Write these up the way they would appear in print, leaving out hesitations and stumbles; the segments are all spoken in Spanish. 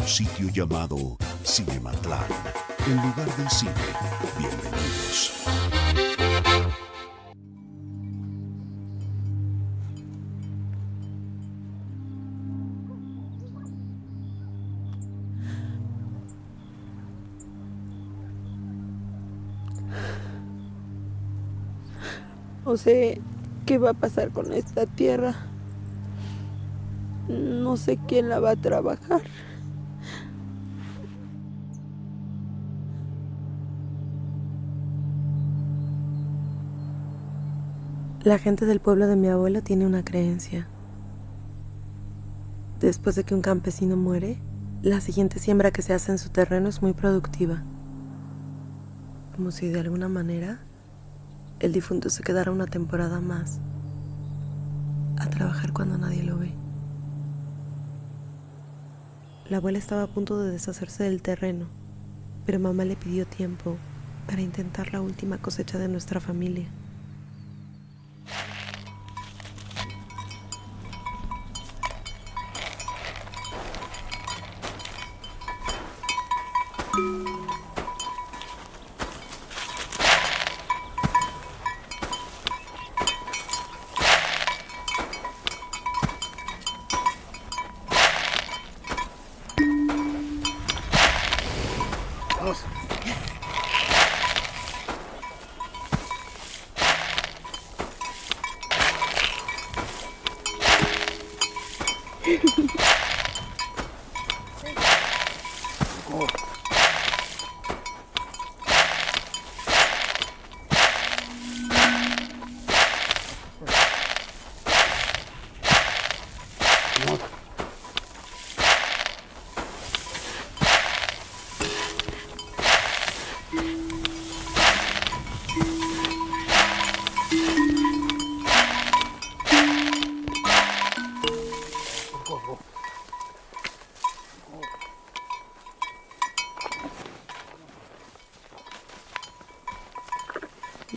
un sitio llamado Cinematlán, el lugar del cine. Bienvenidos. No sé qué va a pasar con esta tierra. No sé quién la va a trabajar. La gente del pueblo de mi abuelo tiene una creencia. Después de que un campesino muere, la siguiente siembra que se hace en su terreno es muy productiva. Como si de alguna manera el difunto se quedara una temporada más a trabajar cuando nadie lo ve. La abuela estaba a punto de deshacerse del terreno, pero mamá le pidió tiempo para intentar la última cosecha de nuestra familia.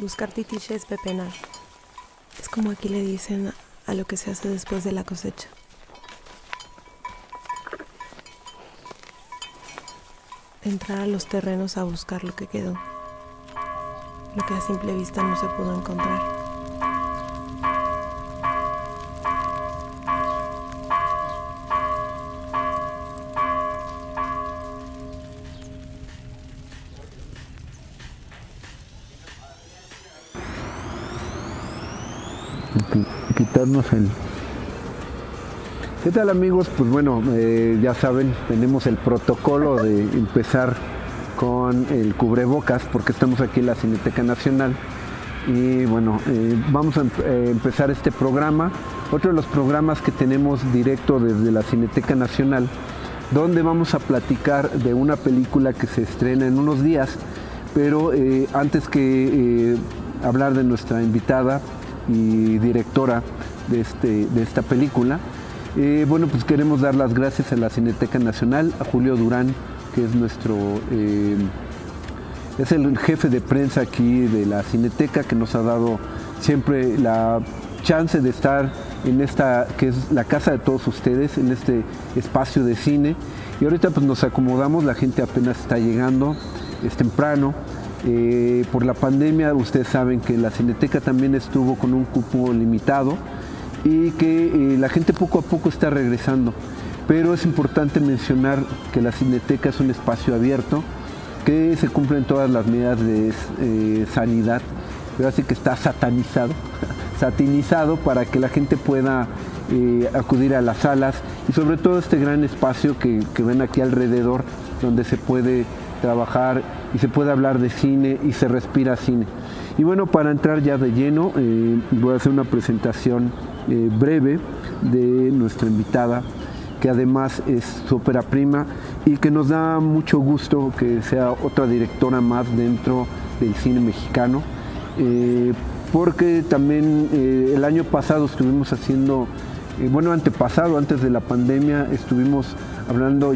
Buscar titiche es pepenar. Es como aquí le dicen a lo que se hace después de la cosecha. Entrar a los terrenos a buscar lo que quedó. Lo que a simple vista no se pudo encontrar. Quitarnos el... ¿Qué tal, amigos? Pues bueno, ya saben, tenemos el protocolo de empezar con el cubrebocas porque estamos aquí en la Cineteca Nacional y bueno, vamos a empezar este programa, otro de los programas que tenemos directo desde la Cineteca Nacional, donde vamos a platicar de una película que se estrena en unos días, pero antes que hablar de nuestra invitada y directora de esta película, bueno, pues queremos dar las gracias a la Cineteca Nacional, a Julio Durán, que es es el jefe de prensa aquí de la Cineteca, que nos ha dado siempre la chance de estar en esta, que es la casa de todos ustedes, en este espacio de cine. Y ahorita pues nos acomodamos, la gente apenas está llegando, es temprano. Por la pandemia ustedes saben que la Cineteca también estuvo con un cupo limitado y que la gente poco a poco está regresando, pero es importante mencionar que la Cineteca es un espacio abierto, que se cumplen todas las medidas de sanidad, pero así que está satinizado para que la gente pueda acudir a las salas y sobre todo este gran espacio que ven aquí alrededor, donde se puede trabajar y se puede hablar de cine y se respira cine. Y bueno, para entrar ya de lleno, voy a hacer una presentación breve de nuestra invitada, que además es su ópera prima y que nos da mucho gusto que sea otra directora más dentro del cine mexicano, porque también el año pasado estuvimos haciendo, bueno, antepasado, antes de la pandemia, estuvimos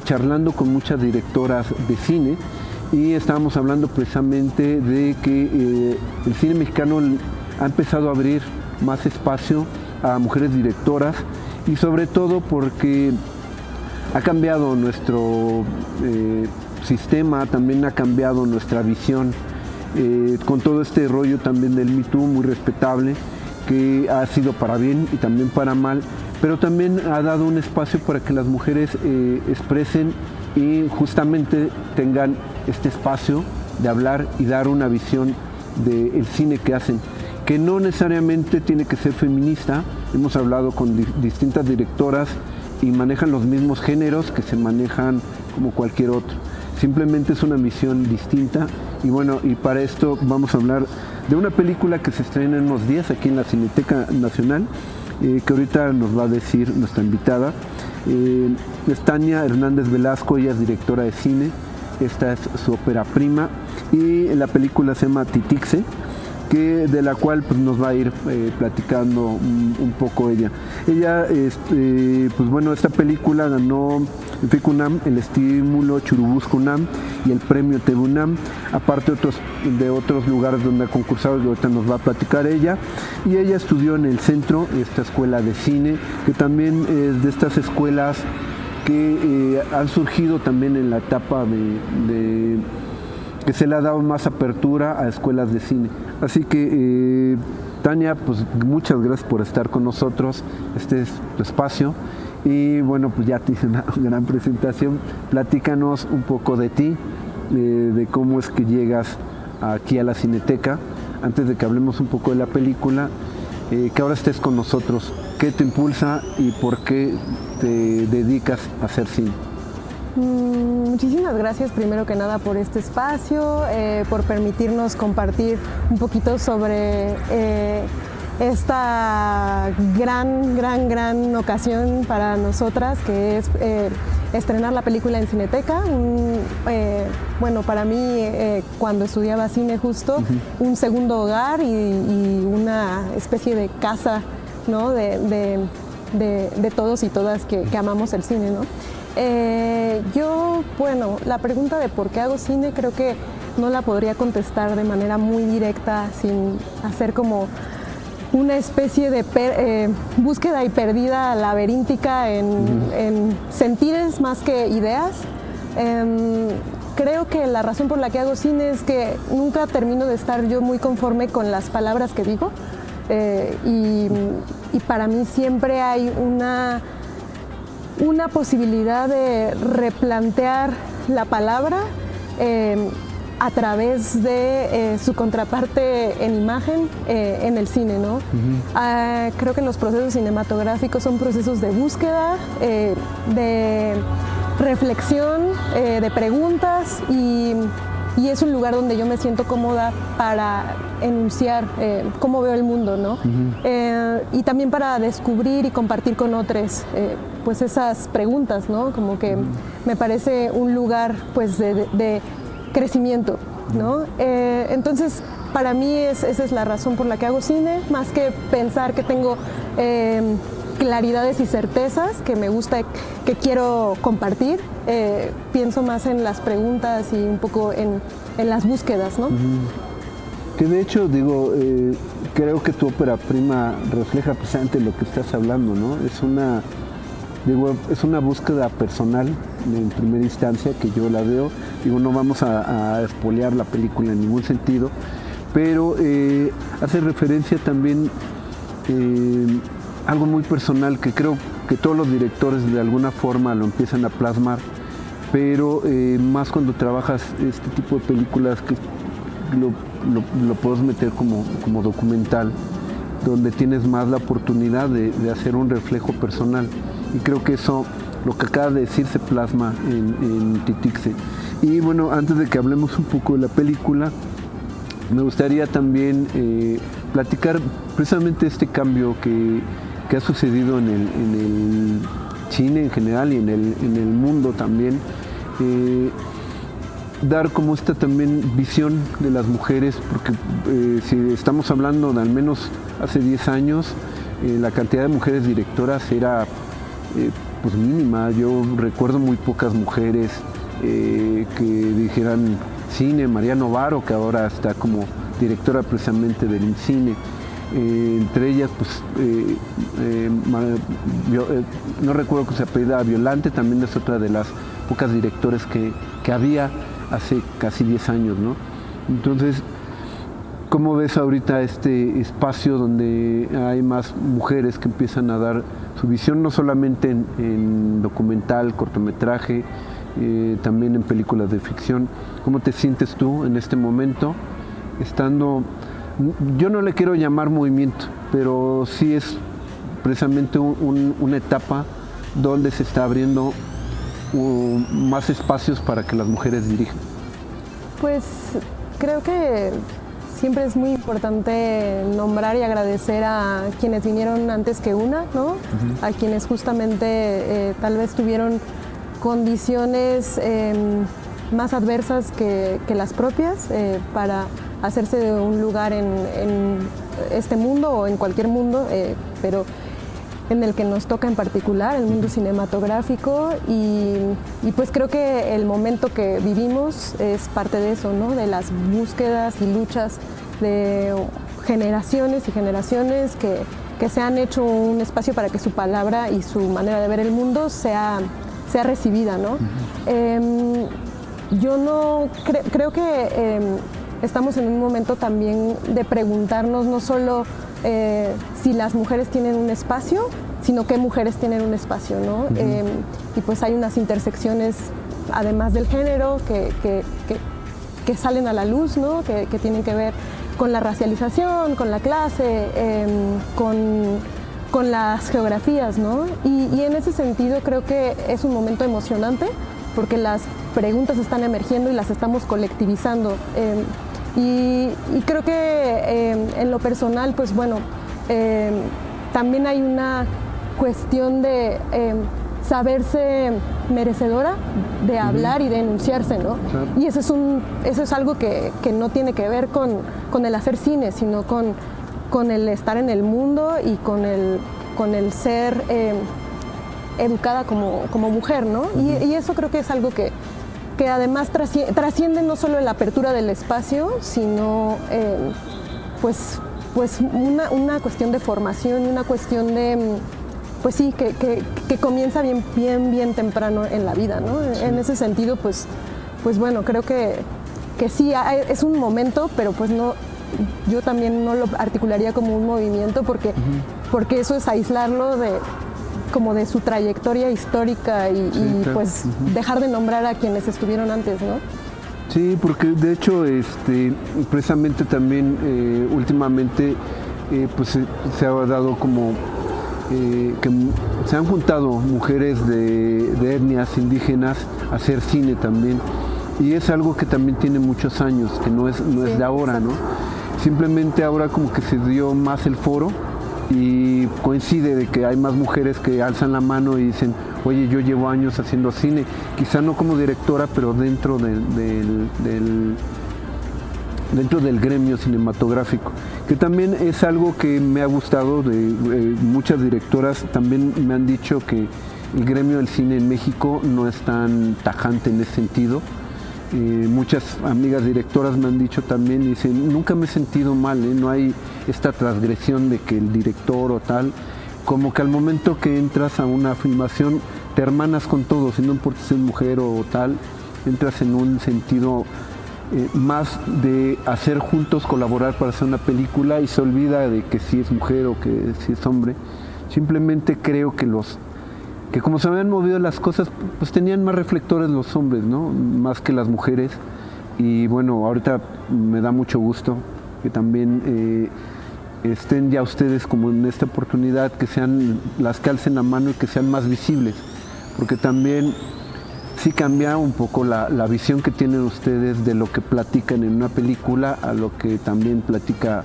charlando con muchas directoras de cine y estábamos hablando precisamente de que el cine mexicano ha empezado a abrir más espacio a mujeres directoras y sobre todo porque ha cambiado nuestro sistema, también ha cambiado nuestra visión, con todo este rollo también del Me Too, muy respetable, que ha sido para bien y también para mal, pero también ha dado un espacio para que las mujeres expresen y justamente tengan este espacio de hablar y dar una visión del cine que hacen, que no necesariamente tiene que ser feminista. Hemos hablado con distintas directoras y manejan los mismos géneros que se manejan como cualquier otro. Simplemente es una misión distinta y bueno, y para esto vamos a hablar de una película que se estrena en unos días aquí en la Cineteca Nacional, que ahorita nos va a decir nuestra invitada. Es Tania Hernández Velasco, ella es directora de cine, esta es su ópera prima y la película se llama Titixe, de la cual pues, nos va a ir platicando un poco ella. Ella, pues bueno, esta película ganó el FICUNAM, el estímulo Churubusco UNAM y el premio TV UNAM, aparte de otros lugares donde ha concursado, que ahorita nos va a platicar ella. Y ella estudió en el centro, esta escuela de cine, que también es de estas escuelas que han surgido también en la etapa que se le ha dado más apertura a escuelas de cine. Así que, Tania, pues muchas gracias por estar con nosotros. Este es tu espacio. Y bueno, pues ya te hice una gran presentación. Platícanos un poco de ti, de cómo es que llegas aquí a la Cineteca. Antes de que hablemos un poco de la película, que ahora estés con nosotros. ¿Qué te impulsa y por qué te dedicas a hacer cine? Muchísimas gracias primero que nada por este espacio, por permitirnos compartir un poquito sobre esta gran ocasión para nosotras, que es estrenar la película en Cineteca. Bueno, para mí, cuando estudiaba cine justo, un segundo hogar y una especie de casa, ¿no? de todos y todas que amamos el cine, ¿no? Bueno, la pregunta de por qué hago cine creo que no la podría contestar de manera muy directa sin hacer como una especie de búsqueda y perdida laberíntica en sentires más que ideas. Creo que la razón por la que hago cine es que nunca termino de estar yo muy conforme con las palabras que digo, y para mí siempre hay una posibilidad de replantear la palabra a través de su contraparte en imagen en el cine, ¿no? Creo que los procesos cinematográficos son procesos de búsqueda, de reflexión, de preguntas y es un lugar donde yo me siento cómoda para enunciar cómo veo el mundo, ¿no? Y también para descubrir y compartir con otros pues esas preguntas, ¿no? Como que me parece un lugar pues de crecimiento, ¿no? Entonces, para mí esa es la razón por la que hago cine, más que pensar que tengo claridades y certezas que me gusta, que quiero compartir. Pienso más en las preguntas y un poco en las búsquedas, ¿no? Que de hecho, digo, creo que tu ópera prima refleja precisamente lo que estás hablando, ¿no? Es una búsqueda personal en primera instancia, que yo la veo. Digo, no vamos a espolear la película en ningún sentido, pero hace referencia también algo muy personal que creo que todos los directores de alguna forma lo empiezan a plasmar, pero más cuando trabajas este tipo de películas que lo puedes meter como documental, donde tienes más la oportunidad de hacer un reflejo personal. Y creo que eso, lo que acaba de decir, se plasma en Titixe. Y bueno, antes de que hablemos un poco de la película, me gustaría también platicar precisamente este cambio que ha sucedido en el cine en general y en el mundo también. Dar como esta también visión de las mujeres, porque si estamos hablando de al menos hace 10 años, la cantidad de mujeres directoras era pues mínima. Yo recuerdo muy pocas mujeres que dijeran cine. María Novaro, que ahora está como directora precisamente del cine. entre ellas, pues, no recuerdo que se apellida Violante, también es otra de las pocas directores que había hace casi 10 años, ¿no? Entonces, ¿cómo ves ahorita este espacio donde hay más mujeres que empiezan a dar su visión, no solamente en documental, cortometraje, también en películas de ficción? ¿Cómo te sientes tú en este momento, estando, yo no le quiero llamar movimiento, pero sí es precisamente una etapa donde se está abriendo más espacios para que las mujeres dirijan? Pues creo que siempre es muy importante nombrar y agradecer a quienes vinieron antes que una, ¿no? A quienes justamente tal vez tuvieron condiciones más adversas que las propias para hacerse de un lugar en este mundo o en cualquier mundo, pero en el que nos toca en particular, el mundo cinematográfico, y pues creo que el momento que vivimos es parte de eso, ¿no? De las búsquedas y luchas de generaciones y generaciones que se han hecho un espacio para que su palabra y su manera de ver el mundo sea recibida, ¿no? Yo no creo que estamos en un momento también de preguntarnos no solo si las mujeres tienen un espacio, sino qué mujeres tienen un espacio, ¿no? Y pues hay unas intersecciones, además del género, que salen a la luz, ¿no? Que tienen que ver con la racialización, con la clase, con las geografías, ¿no? Y en ese sentido creo que es un momento emocionante, porque las preguntas están emergiendo y las estamos colectivizando. Y creo que en lo personal, pues bueno, también hay una cuestión de saberse merecedora de hablar y de enunciarse, ¿no? Claro. Y eso es algo que no tiene que ver con el hacer cine, sino con el estar en el mundo y con el ser educada como mujer, ¿no? Y eso creo que es algo que además trasciende no solo la apertura del espacio, sino pues una cuestión de formación, una cuestión de, pues sí, que comienza bien temprano en la vida, ¿no? Sí. En ese sentido, pues bueno, creo que sí, es un momento, pero pues no, yo también no lo articularía como un movimiento, porque eso es aislarlo como de su trayectoria histórica y claro. Pues dejar de nombrar a quienes estuvieron antes, ¿no? Sí, porque de hecho precisamente también últimamente pues se ha dado como que se han juntado mujeres de etnias indígenas a hacer cine también, y es algo que también tiene muchos años, que no es de ahora, ¿no? Simplemente ahora como que se dio más el foro y coincide de que hay más mujeres que alzan la mano y dicen, oye, yo llevo años haciendo cine, quizá no como directora, pero dentro del gremio cinematográfico, que también es algo que me ha gustado. Muchas directoras también me han dicho que el gremio del cine en México no es tan tajante en ese sentido. Muchas amigas directoras me han dicho también, dicen, nunca me he sentido mal, no hay esta transgresión de que el director o tal, como que al momento que entras a una filmación te hermanas con todos, y no importa si es mujer o tal, entras en un sentido más de hacer juntos, colaborar para hacer una película, y se olvida de que si es mujer o que si es hombre. Simplemente creo que como se habían movido las cosas, pues tenían más reflectores los hombres, ¿no? Más que las mujeres. Y bueno, ahorita me da mucho gusto que también estén ya ustedes como en esta oportunidad, que sean las que alcen la mano y que sean más visibles, porque también sí cambia un poco la visión que tienen ustedes de lo que platican en una película a lo que también platica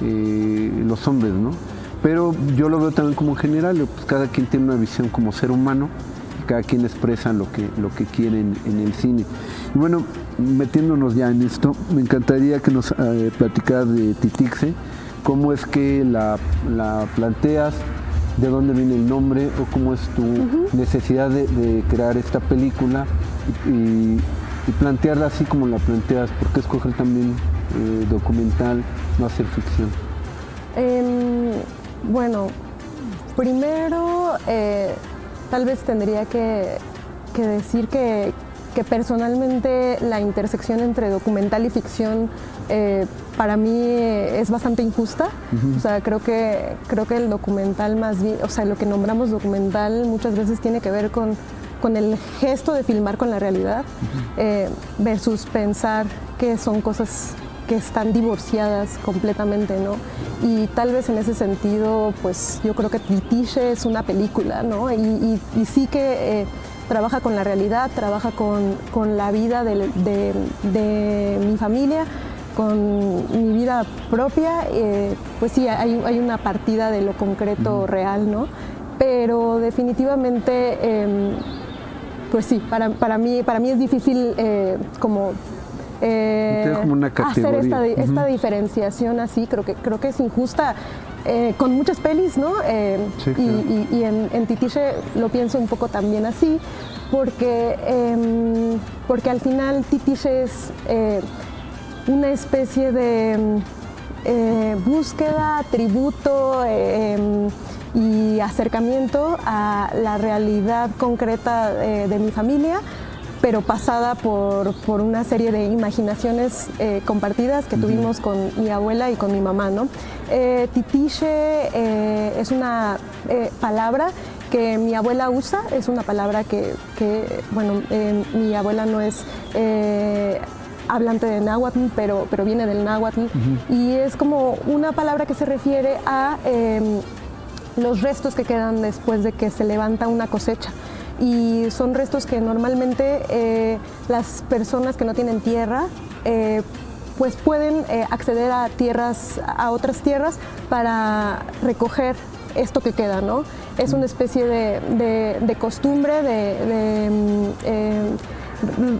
los hombres, ¿no? Pero yo lo veo también como en general, pues cada quien tiene una visión como ser humano y cada quien expresa lo que quieren en el cine. Y bueno, metiéndonos ya en esto, me encantaría que nos platicaras de Titixe, cómo es que la planteas, de dónde viene el nombre, o cómo es tu necesidad de crear esta película y plantearla así como la planteas. ¿Por qué escoger también documental, no hacer ficción? Bueno, primero tal vez tendría que decir que personalmente la intersección entre documental y ficción para mí es bastante injusta. O sea, creo que el documental más bien, o sea, lo que nombramos documental muchas veces tiene que ver con el gesto de filmar con la realidad versus pensar que son cosas que están divorciadas completamente, ¿no? Y tal vez en ese sentido, pues yo creo que Titiche es una película, ¿no? Y sí que trabaja con la realidad, trabaja con la vida de mi familia, con mi vida propia, pues sí, hay una partida de lo concreto real, ¿no? Pero definitivamente, pues sí, para mí es difícil como una hacer esta diferenciación así. Creo que es injusta con muchas pelis, ¿no? Sí, claro. Y en Titiche lo pienso un poco también así, porque al final Titiche es una especie de búsqueda, tributo y acercamiento a la realidad concreta de mi familia, pero pasada por una serie de imaginaciones compartidas que tuvimos con mi abuela y con mi mamá, ¿no? Titiche es una palabra que mi abuela usa, es una palabra que bueno, mi abuela no es hablante de náhuatl, pero viene del náhuatl, y es como una palabra que se refiere a los restos que quedan después de que se levanta una cosecha. Y son restos que normalmente las personas que no tienen tierra pues pueden acceder a otras tierras para recoger esto que queda, ¿no? Es una especie de costumbre, de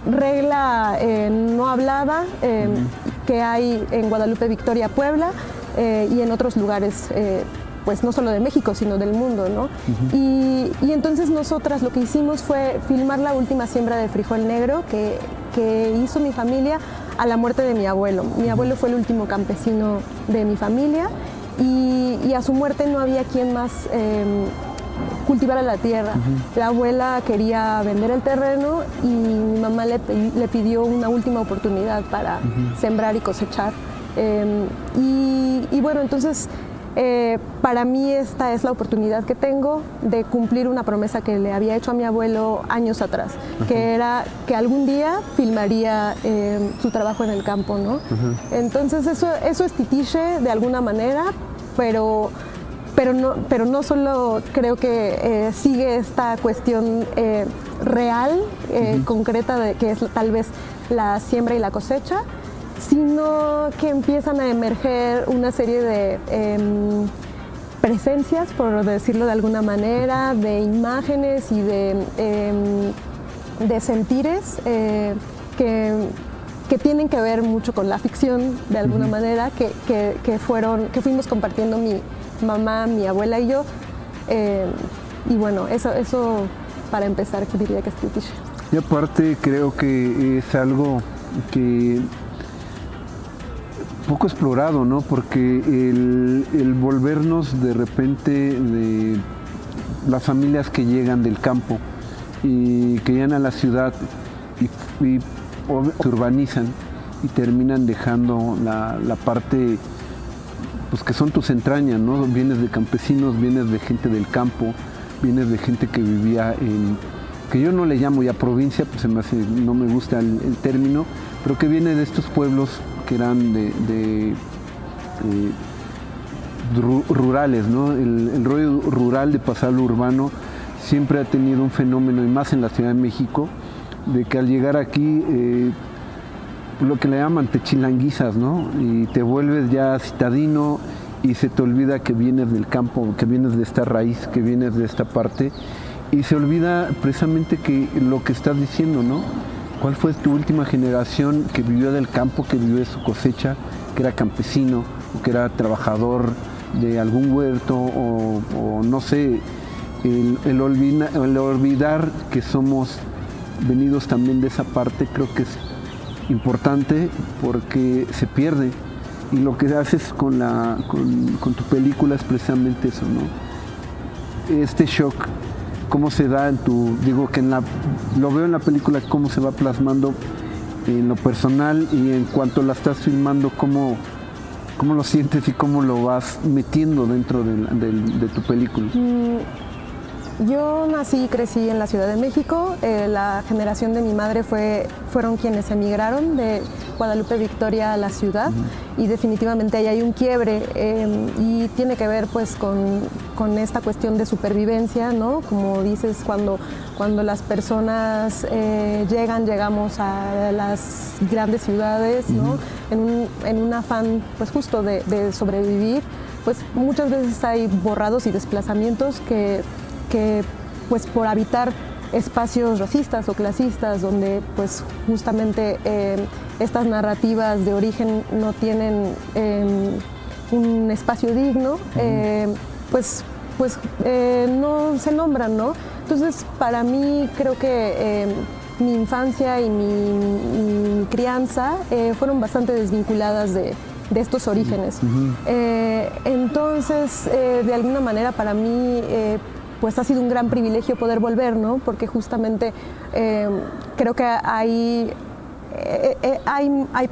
regla no hablada que hay en Guadalupe, Victoria, Puebla y en otros lugares pues no solo de México, sino del mundo, ¿no? Y entonces nosotras lo que hicimos fue filmar la última siembra de frijol negro que hizo mi familia a la muerte de mi abuelo. Mi abuelo fue el último campesino de mi familia y a su muerte no había quien más cultivara la tierra. La abuela quería vender el terreno y mi mamá le pidió una última oportunidad para sembrar y cosechar. Y bueno, entonces para mí esta es la oportunidad que tengo de cumplir una promesa que le había hecho a mi abuelo años atrás, que era que algún día filmaría su trabajo en el campo, ¿no? Entonces eso es Titiche de alguna manera, pero no solo creo que sigue esta cuestión real, concreta, de que es tal vez la siembra y la cosecha, sino que empiezan a emerger una serie de presencias, por decirlo de alguna manera, de imágenes y de sentires que tienen que ver mucho con la ficción, de alguna manera, que fuimos compartiendo mi mamá, mi abuela y yo. Y bueno, eso para empezar diría que es Titiche. Y aparte creo que es algo que poco explorado, ¿no? Porque el volvernos de repente de las familias que llegan del campo y que llegan a la ciudad y se urbanizan y terminan dejando la parte pues que son tus entrañas, ¿no? Vienes de campesinos, vienes de gente del campo, vienes de gente que vivía que yo no le llamo ya provincia, pues no me gusta el término, pero que viene de estos pueblos que eran rurales, ¿no? El rollo rural de pasar al urbano siempre ha tenido un fenómeno, y más en la Ciudad de México, de que al llegar aquí, lo que le llaman te chilanguizas, ¿no? Y te vuelves ya citadino y se te olvida que vienes del campo, que vienes de esta raíz, que vienes de esta parte, y se olvida precisamente que lo que estás diciendo, ¿no? ¿Cuál fue tu última generación que vivió del campo, que vivió de su cosecha, que era campesino, o que era trabajador de algún huerto, o no sé, el olvidar que somos venidos también de esa parte, creo que es importante porque se pierde. Y lo que haces con tu película es precisamente eso, ¿no? Este shock, cómo se da lo veo en la película, cómo se va plasmando en lo personal, y en cuanto la estás filmando, cómo lo sientes y cómo lo vas metiendo dentro de tu película. Yo nací y crecí en la Ciudad de México. La generación de mi madre fueron quienes emigraron de Guadalupe Victoria a la ciudad, y definitivamente ahí hay un quiebre, y tiene que ver pues con esta cuestión de supervivencia, ¿no? Como dices, cuando las personas llegamos a las grandes ciudades, ¿no? En un afán pues justo de sobrevivir, pues muchas veces hay borrados y desplazamientos que pues por habitar espacios racistas o clasistas, donde pues justamente estas narrativas de origen no tienen un espacio digno, pues no se nombran, ¿no? Entonces, para mí creo que mi infancia y mi crianza fueron bastante desvinculadas de estos orígenes. Entonces, de alguna manera para mí pues ha sido un gran privilegio poder volver, ¿no? Porque justamente creo que hay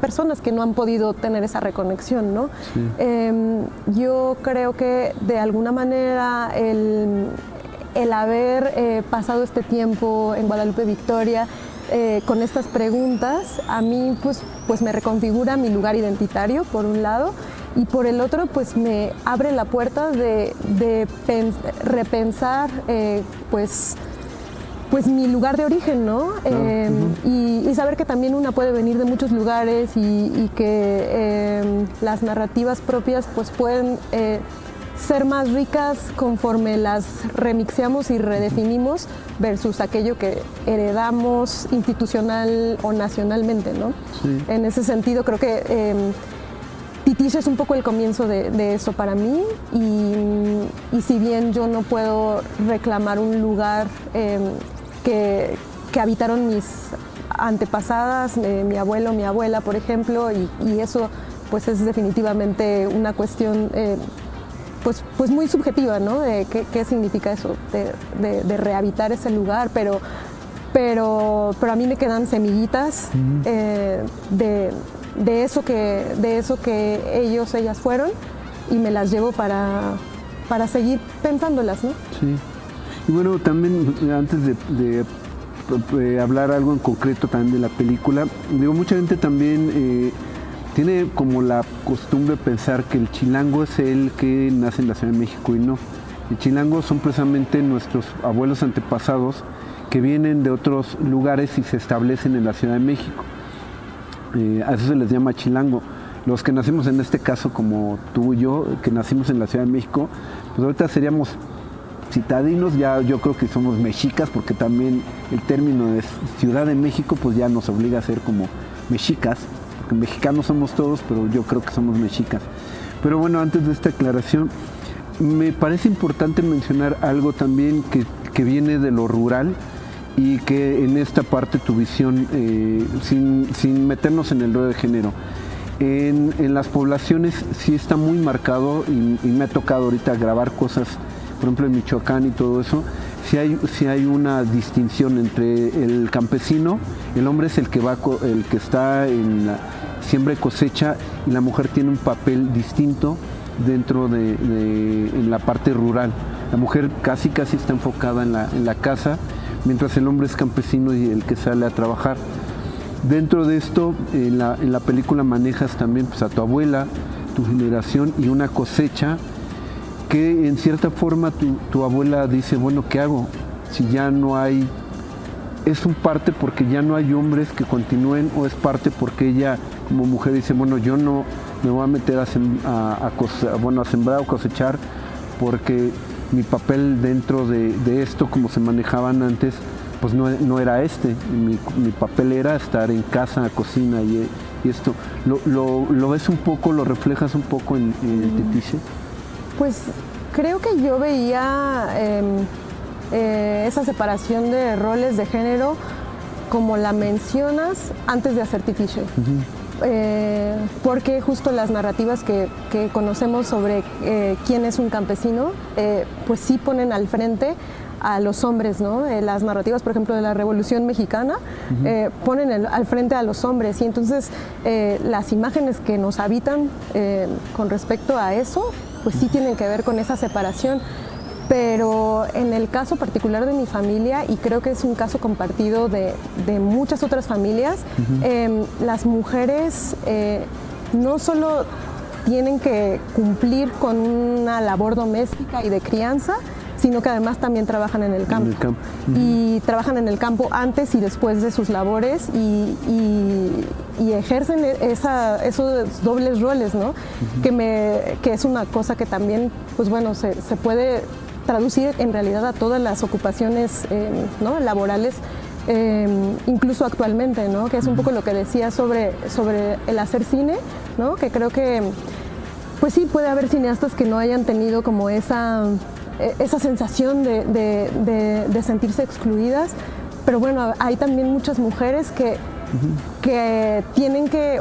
personas que no han podido tener esa reconexión, ¿no? Sí. Yo creo que de alguna manera el haber pasado este tiempo en Guadalupe Victoria con estas preguntas, a mí pues me reconfigura mi lugar identitario, por un lado, y por el otro pues me abre la puerta de repensar pues mi lugar de origen, ¿no? Y saber que también una puede venir de muchos lugares, y que las narrativas propias pues pueden ser más ricas conforme las remixeamos y redefinimos versus aquello que heredamos institucional o nacionalmente, ¿no? Sí. En ese sentido creo que Titiche es un poco el comienzo de eso para mí, y si bien yo no puedo reclamar un lugar que habitaron mis antepasadas, mi abuelo, mi abuela, por ejemplo, y eso pues es definitivamente una cuestión pues muy subjetiva, ¿no? De qué significa eso, de rehabitar ese lugar, pero a mí me quedan semillitas de eso que ellas fueron, y me las llevo para seguir pensándolas, ¿no? Sí. Y bueno, también antes de hablar algo en concreto también de la película, mucha gente también tiene como la costumbre de pensar que el chilango es el que nace en la Ciudad de México, y no. El chilango son precisamente nuestros abuelos antepasados que vienen de otros lugares y se establecen en la Ciudad de México. A eso se les llama chilango. Los que nacimos en este caso, como tú y yo, que nacimos en la Ciudad de México, pues ahorita seríamos citadinos, ya yo creo que somos mexicas, porque también el término de Ciudad de México pues ya nos obliga a ser como mexicas, porque mexicanos somos todos, pero yo creo que somos mexicas. Pero bueno, antes de esta aclaración, me parece importante mencionar algo también que viene de lo rural, y que en esta parte tu visión, sin meternos en el rol de género, en las poblaciones sí está muy marcado, y me ha tocado ahorita grabar cosas, por ejemplo en Michoacán y todo eso, sí hay una distinción entre el campesino, el hombre es el que está en la siembra y cosecha, y la mujer tiene un papel distinto dentro en la parte rural. La mujer casi está enfocada en la casa, mientras el hombre es campesino y el que sale a trabajar. Dentro de esto, en la película manejas también pues, a tu abuela, tu generación, y una cosecha que en cierta forma tu abuela dice, bueno, ¿qué hago? Si ya no hay, es un parte porque ya no hay hombres que continúen, o es parte porque ella como mujer dice, bueno, yo no me voy a meter a sembrar o cosechar, porque mi papel dentro de esto, como se manejaban antes, pues no era mi papel era estar en casa, cocina y esto. ¿Lo ves un poco, lo reflejas un poco en Titiche? Pues creo que yo veía esa separación de roles de género como la mencionas antes de hacer Titiche. porque justo las narrativas que conocemos sobre quién es un campesino, pues sí ponen al frente a los hombres, ¿no? Las narrativas, por ejemplo, de la Revolución Mexicana, ponen al frente a los hombres, y entonces las imágenes que nos habitan con respecto a eso, pues sí tienen que ver con esa separación. Pero en el caso particular de mi familia, y creo que es un caso compartido de muchas otras familias, las mujeres no solo tienen que cumplir con una labor doméstica y de crianza, sino que además también trabajan en el campo. Y trabajan en el campo antes y después de sus labores y ejercen esos dobles roles, ¿no? Que es una cosa que también, pues bueno, se puede traducir en realidad a todas las ocupaciones ¿no? laborales, incluso actualmente, ¿no? Que es un poco lo que decía sobre el hacer cine, ¿no? Que creo que, pues sí, puede haber cineastas que no hayan tenido como esa sensación de sentirse excluidas, pero bueno, hay también muchas mujeres que tienen que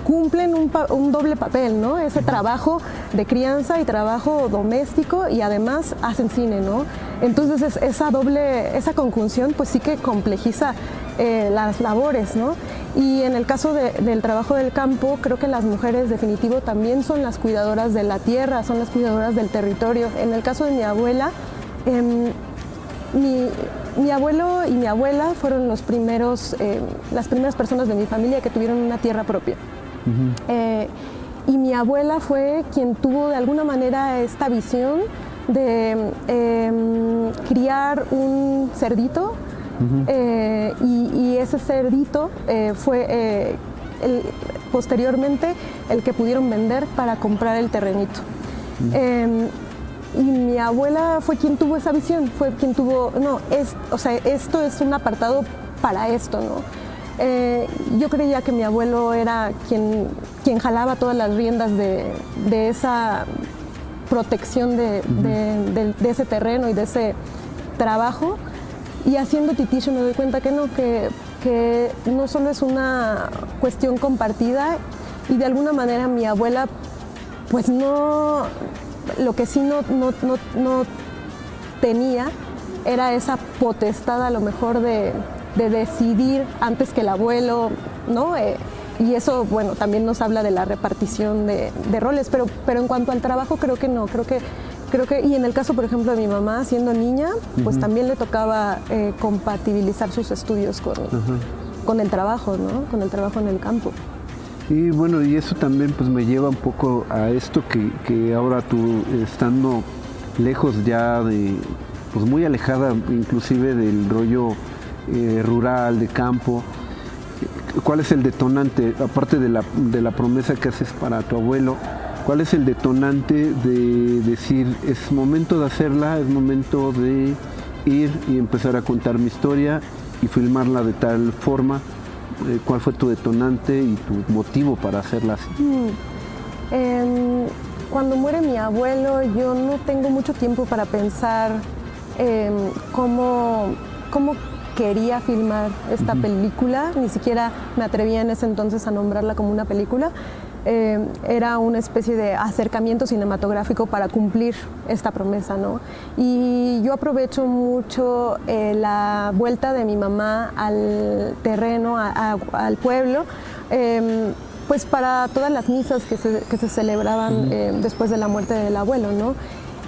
cumplen un doble papel, ¿no? Ese trabajo de crianza y trabajo doméstico, y además hacen cine, ¿no? Entonces esa conjunción pues sí que complejiza las labores, ¿no? Y en el caso del trabajo del campo, creo que las mujeres definitivo también son las cuidadoras de la tierra, son las cuidadoras del territorio. En el caso de mi abuela, mi abuelo y mi abuela fueron las primeras personas de mi familia que tuvieron una tierra propia. Y mi abuela fue quien tuvo de alguna manera esta visión de criar un cerdito, y ese cerdito fue posteriormente el que pudieron vender para comprar el terrenito. Y mi abuela fue quien tuvo esa visión, fue quien tuvo, esto es un apartado para esto, ¿no? Yo creía que mi abuelo era quien jalaba todas las riendas de esa protección de ese terreno y de ese trabajo, y haciendo Titillo me doy cuenta que no, que no solo es una cuestión compartida, y de alguna manera mi abuela, pues no... Lo que sí no tenía era esa potestad a lo mejor de decidir antes que el abuelo, ¿no? Y eso, bueno, también nos habla de la repartición de roles, pero en cuanto al trabajo creo que no, creo que, y en el caso, por ejemplo, de mi mamá, siendo niña, pues también le tocaba compatibilizar sus estudios con el trabajo, ¿no? Con el trabajo en el campo. Y bueno, y eso también pues me lleva un poco a esto que ahora tú, estando lejos ya pues muy alejada inclusive del rollo rural, de campo, ¿cuál es el detonante, aparte de la promesa que haces para tu abuelo, cuál es el detonante de decir, es momento de hacerla, es momento de ir y empezar a contar mi historia y filmarla de tal forma? ¿Cuál fue tu detonante y tu motivo para hacerla así? Cuando muere mi abuelo, yo no tengo mucho tiempo para pensar cómo quería filmar esta película. Ni siquiera me atrevía en ese entonces a nombrarla como una película. Era una especie de acercamiento cinematográfico para cumplir esta promesa, ¿no? Y yo aprovecho mucho la vuelta de mi mamá al terreno, al pueblo, pues para todas las misas que se celebraban después de la muerte del abuelo, ¿no?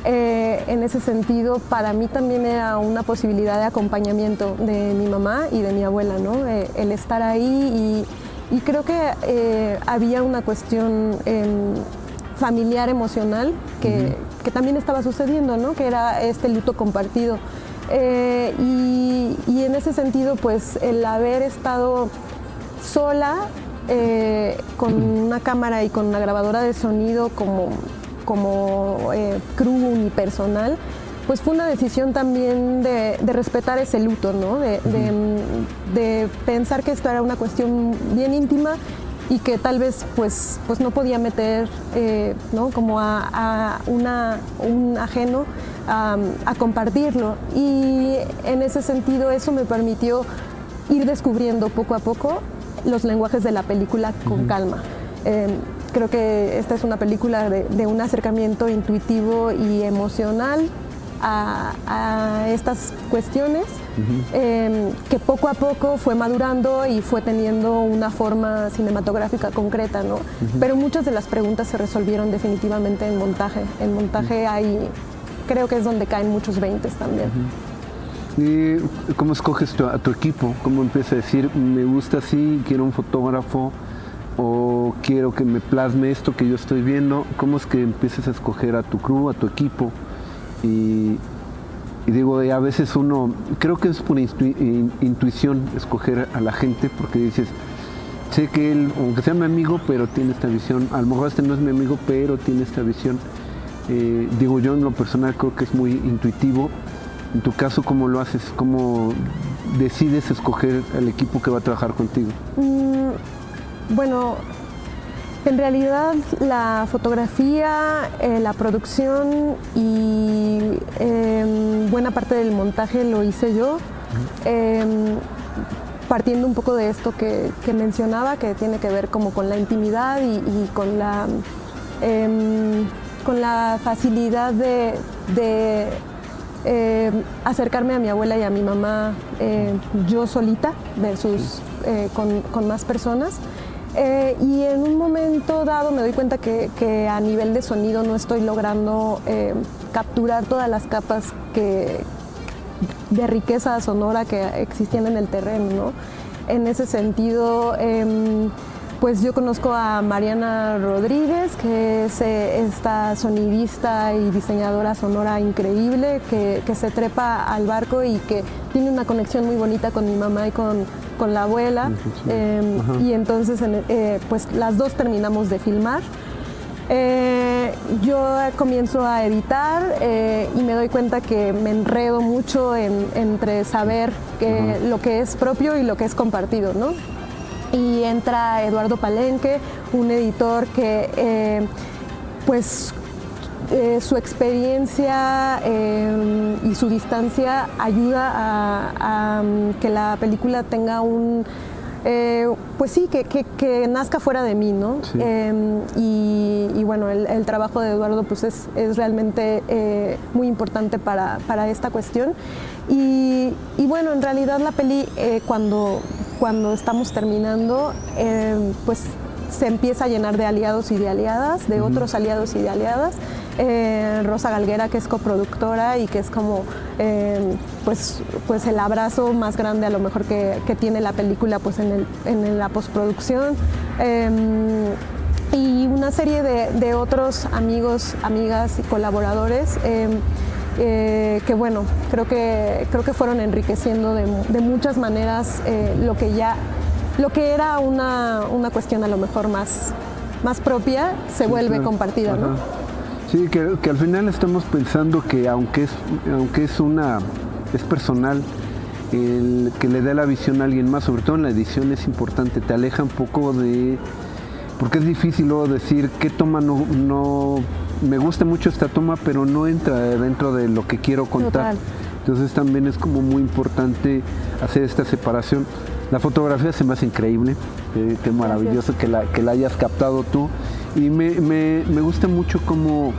En ese sentido, para mí también era una posibilidad de acompañamiento de mi mamá y de mi abuela, ¿no? El estar ahí y creo que había una cuestión familiar, emocional, que también estaba sucediendo, ¿no? Que era este luto compartido. Y en ese sentido, pues el haber estado sola, con una cámara y con una grabadora de sonido como crew unipersonal, pues fue una decisión también de respetar ese luto, ¿no? De pensar que esto era una cuestión bien íntima y que tal vez pues no podía meter, ¿no? Como a un ajeno a compartirlo. Y en ese sentido eso me permitió ir descubriendo poco a poco los lenguajes de la película con calma. Creo que esta es una película de un acercamiento intuitivo y emocional a estas cuestiones, que poco a poco fue madurando y fue teniendo una forma cinematográfica concreta, ¿no? Pero muchas de las preguntas se resolvieron definitivamente en montaje. En montaje creo que es donde caen muchos 20 también. ¿Y cómo escoges a tu equipo? ¿Cómo empiezas a decir, me gusta así, quiero un fotógrafo o quiero que me plasme esto que yo estoy viendo? ¿Cómo es que empiezas a escoger a tu crew, a tu equipo? Y digo, a veces uno, creo que es por intuición escoger a la gente, porque dices, sé que él, aunque sea mi amigo, pero tiene esta visión, a lo mejor este no es mi amigo, pero tiene esta visión. Digo, yo en lo personal creo que es muy intuitivo. En tu caso, ¿cómo lo haces? ¿Cómo decides escoger al equipo que va a trabajar contigo? Bueno, en realidad la fotografía, la producción y buena parte del montaje lo hice yo, partiendo un poco de esto que mencionaba, que tiene que ver como con la intimidad y con la facilidad de acercarme a mi abuela y a mi mamá yo solita versus con más personas. Y en un momento dado me doy cuenta que a nivel de sonido no estoy logrando capturar todas las capas de riqueza sonora que existían en el terreno, ¿no? En ese sentido, pues yo conozco a Mariana Rodríguez, que es esta sonidista y diseñadora sonora increíble, que se trepa al barco y que tiene una conexión muy bonita con mi mamá y con la abuela. Y entonces pues las dos terminamos de filmar. Yo comienzo a editar y me doy cuenta que me enredo mucho entre saber lo que es propio y lo que es compartido, ¿no? Y entra Eduardo Palenque, un editor que pues su experiencia y su distancia ayuda a que la película tenga pues sí, que nazca fuera de mí, ¿no? Sí. Y bueno, el trabajo de Eduardo pues es realmente muy importante para esta cuestión. Y bueno, en realidad la peli cuando estamos terminando, pues se empieza a llenar de aliados y de aliadas, de otros aliados y de aliadas. Rosa Galguera, que es coproductora y que es como pues el abrazo más grande a lo mejor que tiene la película pues en la postproducción. Y una serie de otros amigos, amigas y colaboradores que bueno, creo que fueron enriqueciendo de muchas maneras lo que era una cuestión a lo mejor más propia, se vuelve compartida, ¿no? Sí, que al final estamos pensando que aunque es personal, el que le dé la visión a alguien más, sobre todo en la edición, es importante, te aleja un poco porque es difícil luego decir qué toma no me gusta mucho esta toma, pero no entra dentro de lo que quiero contar. Total. Entonces también es como muy importante hacer esta separación. La fotografía se me hace increíble, qué maravilloso que la hayas captado tú. Y me gusta mucho cómo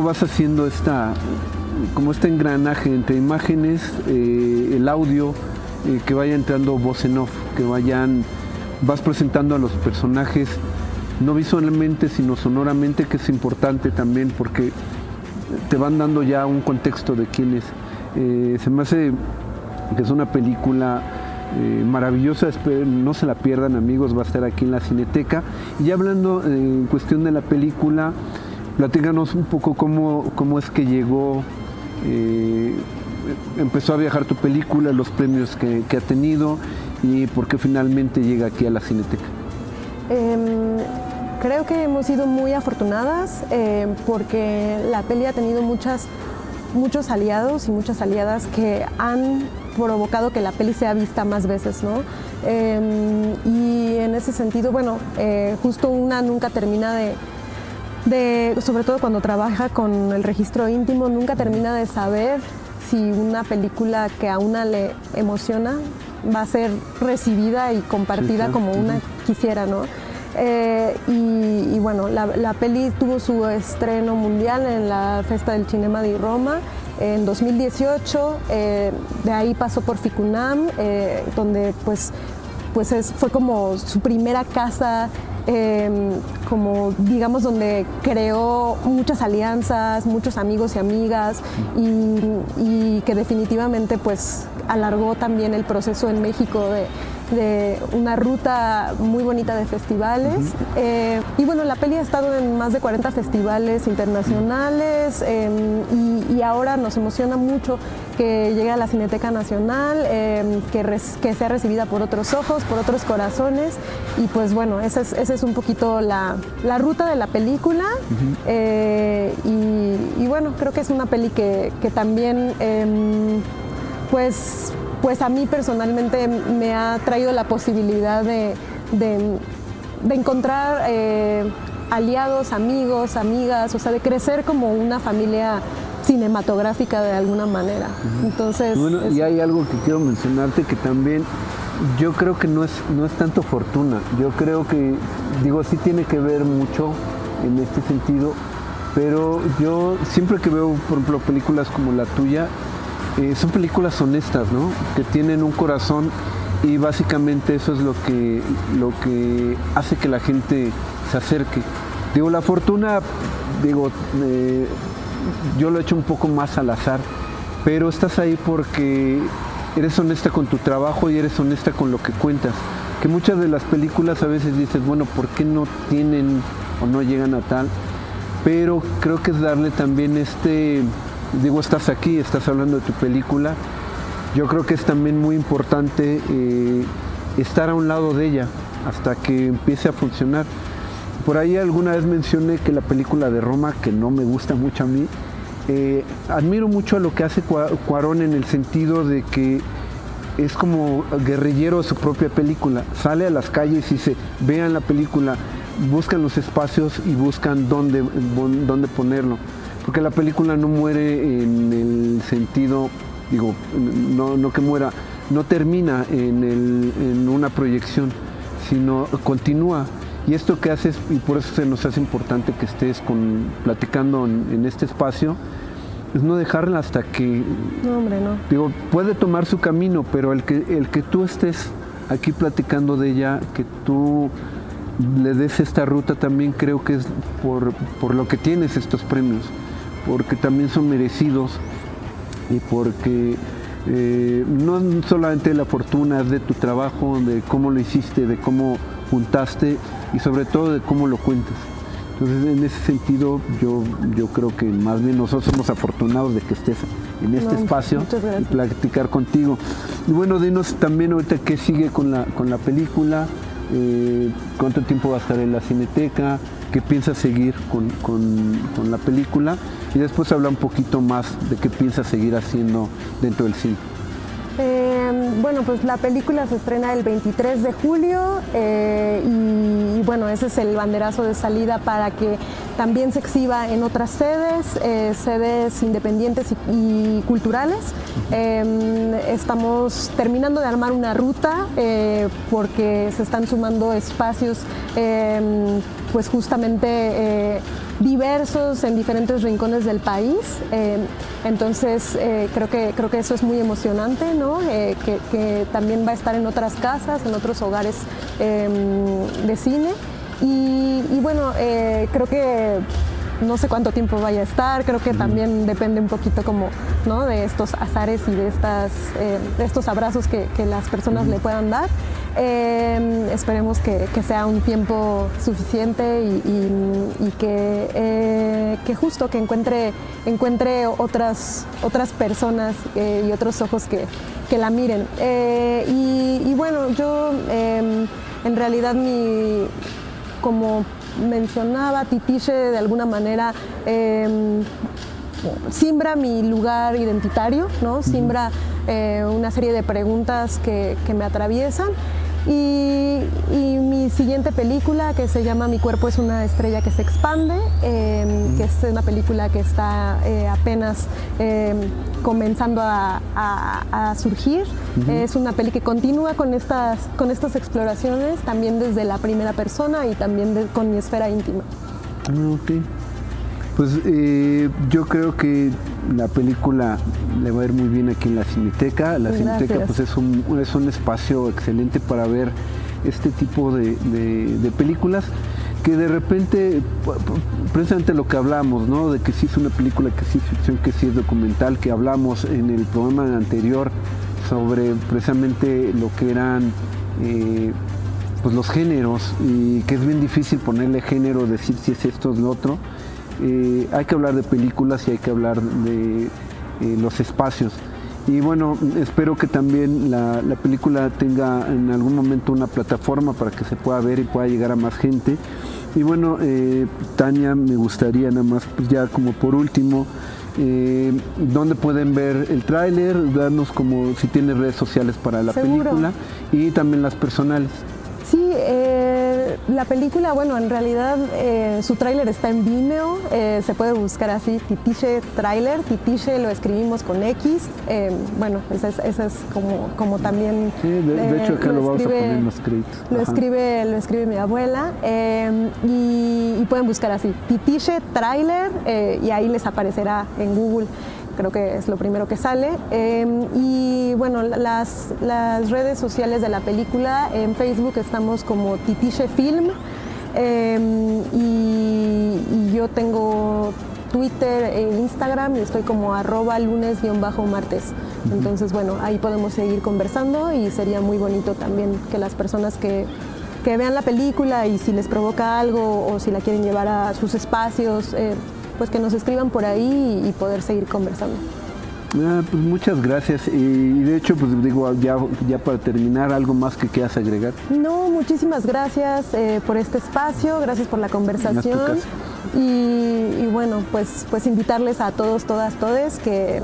vas haciendo este engranaje entre imágenes, el audio, que vaya entrando voz en off, vas presentando a los personajes, no visualmente, sino sonoramente, que es importante también porque te van dando ya un contexto de quién es. Se me hace que es una película maravillosa, no se la pierdan, amigos, va a estar aquí en la Cineteca. Y ya hablando en cuestión de la película, platícanos un poco cómo es que llegó, empezó a viajar tu película, los premios que ha tenido y por qué finalmente llega aquí a la Cineteca. Creo que hemos sido muy afortunadas porque la peli ha tenido muchos aliados y muchas aliadas que han provocado que la peli sea vista más veces, ¿no? Y en ese sentido, bueno, justo una nunca termina sobre todo cuando trabaja con el registro íntimo, nunca termina de saber si una película que a una le emociona va a ser recibida y compartida como una quisiera, ¿no? Y bueno, la peli tuvo su estreno mundial en la Festa del Cinema di Roma en 2018, de ahí pasó por Ficunam, donde fue como su primera casa, como digamos donde creó muchas alianzas, muchos amigos y amigas y que definitivamente pues alargó también el proceso en México de una ruta muy bonita de festivales. Y bueno, la peli ha estado en más de 40 festivales internacionales y ahora nos emociona mucho que llegue a la Cineteca Nacional, que sea recibida por otros ojos, por otros corazones. Y pues bueno, esa es un poquito la ruta de la película. Y bueno, creo que es una peli que también pues a mí personalmente me ha traído la posibilidad de encontrar aliados, amigos, amigas, o sea, de crecer como una familia cinematográfica de alguna manera. Entonces, bueno, y hay algo que quiero mencionarte que también yo creo que no es tanto fortuna. Yo creo que, sí tiene que ver mucho en este sentido, pero yo siempre que veo, por ejemplo, películas como la tuya, son películas honestas, ¿no? Que tienen un corazón y básicamente eso es lo que hace que la gente se acerque. La fortuna, yo lo he hecho un poco más al azar, pero estás ahí porque eres honesta con tu trabajo y eres honesta con lo que cuentas. Que muchas de las películas a veces dices, bueno, ¿por qué no tienen o no llegan a tal? Pero creo que es darle también estás aquí, estás hablando de tu película. Yo creo que es también muy importante estar a un lado de ella hasta que empiece a funcionar. Por ahí alguna vez mencioné que la película de Roma, que no me gusta mucho a mí, admiro mucho a lo que hace Cuarón en el sentido de que es como guerrillero de su propia película. Sale a las calles y dice, vean la película, buscan los espacios y buscan dónde ponerlo. Porque la película no muere en el sentido, no que muera, no termina en una proyección, sino continúa. Y esto que haces, y por eso se nos hace importante que estés platicando en este espacio, es no dejarla hasta que... No, hombre, no. Puede tomar su camino, pero el que tú estés aquí platicando de ella, que tú le des esta ruta, también creo que es por lo que tienes estos premios, porque también son merecidos y porque no solamente la fortuna, es de tu trabajo, de cómo lo hiciste, de cómo juntaste y sobre todo de cómo lo cuentas. Entonces, en ese sentido, yo creo que más bien nosotros somos afortunados de que estés en este espacio y platicar contigo. Y bueno, dinos también ahorita qué sigue con la película, cuánto tiempo va a estar en la Cineteca, qué piensas seguir con la película, y después habla un poquito más de qué piensas seguir haciendo dentro del cine. Bueno, pues la película se estrena el 23 de julio y bueno, ese es el banderazo de salida para que también se exhiba en otras sedes independientes y culturales. Estamos terminando de armar una ruta porque se están sumando espacios pues justamente diversos en diferentes rincones del país. Entonces creo que eso es muy emocionante, ¿no? Que también va a estar en otras casas, en otros hogares de cine. Y bueno, creo que no sé cuánto tiempo vaya a estar, creo que también depende un poquito como, ¿no? De estos azares y de estos abrazos que las personas le puedan dar. Esperemos que sea un tiempo suficiente y que justo que encuentre otras personas y otros ojos que la miren. Y bueno, yo en realidad como mencionaba, Titiche de alguna manera siembra mi lugar identitario, ¿no? Siembra una serie de preguntas que me atraviesan Y mi siguiente película, que se llama Mi cuerpo es una estrella que se expande, que es una película que está apenas comenzando a surgir. Es una peli que continúa con estas exploraciones, también desde la primera persona y también con mi esfera íntima. Ok. Pues yo creo que la película le va a ir muy bien aquí en la Cineteca. La Cineteca pues es un espacio excelente para ver este tipo de películas que de repente, precisamente lo que hablamos, ¿no? De que sí es una película, que sí es ficción, que sí es documental, que hablamos en el programa anterior sobre precisamente lo que eran pues los géneros, y que es bien difícil ponerle género, decir si es esto o es lo otro. Hay que hablar de películas y hay que hablar de los espacios. Y bueno, espero que también la película tenga en algún momento una plataforma para que se pueda ver y pueda llegar a más gente. Y bueno, Tania, me gustaría nada más, pues ya como por último, ¿dónde pueden ver el tráiler? Darnos como si tiene redes sociales para la película y también las personales. Sí, la película, bueno, en realidad su tráiler está en Vimeo, se puede buscar así, Titiche Tráiler. Titiche lo escribimos con X, bueno, esa es como también... Sí, de hecho acá lo vamos a poner en los créditos. Lo escribe mi abuela, y pueden buscar así, Titiche Tráiler, y ahí les aparecerá en Google. Creo que es lo primero que sale. Y bueno, las redes sociales de la película, en Facebook estamos como Titiche Film, y yo tengo Twitter e Instagram y estoy como @lunes_martes. Entonces, bueno, ahí podemos seguir conversando y sería muy bonito también que las personas que vean la película y si les provoca algo o si la quieren llevar a sus espacios, pues que nos escriban por ahí y poder seguir conversando. Pues muchas gracias, y de hecho pues digo, ya para terminar, ¿algo más que quieras agregar? No, muchísimas gracias por este espacio, gracias por la conversación, y bueno, pues invitarles a todos, todas, todes que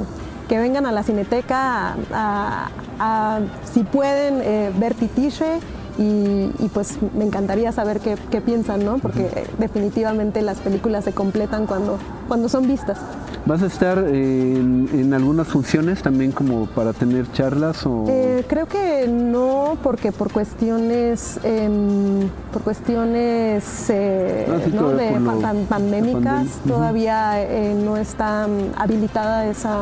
vengan a la Cineteca a si pueden ver Titiche. Y pues me encantaría saber qué piensan, ¿no? Porque definitivamente las películas se completan cuando son vistas. ¿Vas a estar en algunas funciones también como para tener charlas? O... Creo que no, porque por cuestiones pandémicas todavía no está habilitada esa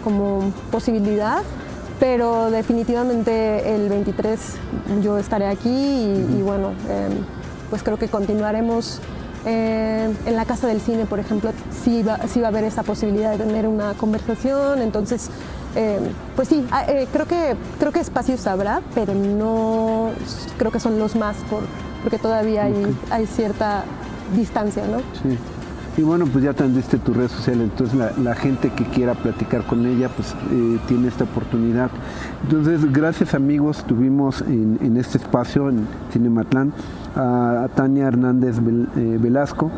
como posibilidad. Pero definitivamente el 23 yo estaré aquí y bueno, pues creo que continuaremos en la Casa del Cine, por ejemplo, sí va a haber esa posibilidad de tener una conversación. Entonces, pues sí, creo que espacios habrá, pero no creo que son los más porque todavía hay cierta distancia, ¿no? Sí. Y bueno, pues ya tendiste tu red social, entonces la gente que quiera platicar con ella, pues tiene esta oportunidad. Entonces, gracias amigos, tuvimos en este espacio, en Cinematlán, a Tania Hernández Velasco,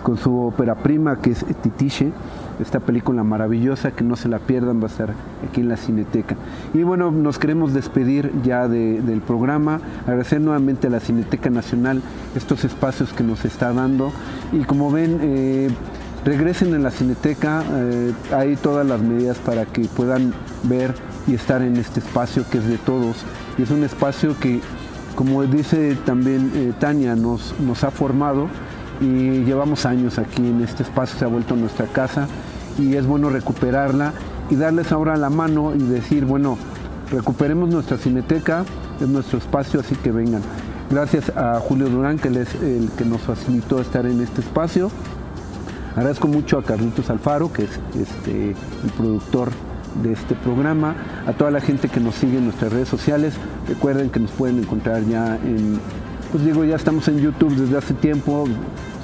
con su ópera prima, que es Titiche, esta película maravillosa, que no se la pierdan, va a estar aquí en la Cineteca. Y bueno, nos queremos despedir ya del programa, agradecer nuevamente a la Cineteca Nacional estos espacios que nos está dando, y como ven, regresen a la Cineteca, hay todas las medidas para que puedan ver y estar en este espacio que es de todos, y es un espacio que, como dice también Tania, nos ha formado, y llevamos años aquí en este espacio, se ha vuelto nuestra casa y es bueno recuperarla y darles ahora la mano y decir, bueno, recuperemos nuestra Cineteca, es nuestro espacio, así que vengan. Gracias a Julio Durán, que él es el que nos facilitó estar en este espacio. Agradezco mucho a Carlitos Alfaro, que es el productor de este programa, a toda la gente que nos sigue en nuestras redes sociales. Recuerden que nos pueden encontrar ya pues digo, ya estamos en YouTube desde hace tiempo.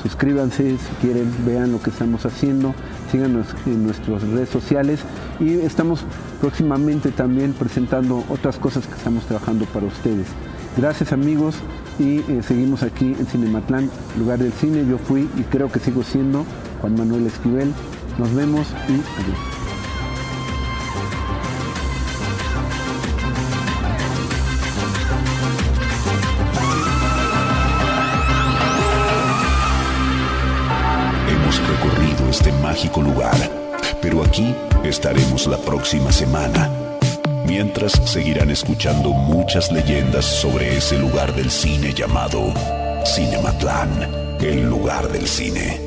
Suscríbanse si quieren, vean lo que estamos haciendo, síganos en nuestras redes sociales, y estamos próximamente también presentando otras cosas que estamos trabajando para ustedes. Gracias amigos, y seguimos aquí en Cinematlán, lugar del cine. Yo fui y creo que sigo siendo Juan Manuel Esquivel. Nos vemos y adiós. este mágico lugar, pero aquí estaremos la próxima semana. Mientras seguirán escuchando muchas leyendas sobre ese lugar del cine llamado Cinematlán, el lugar del cine.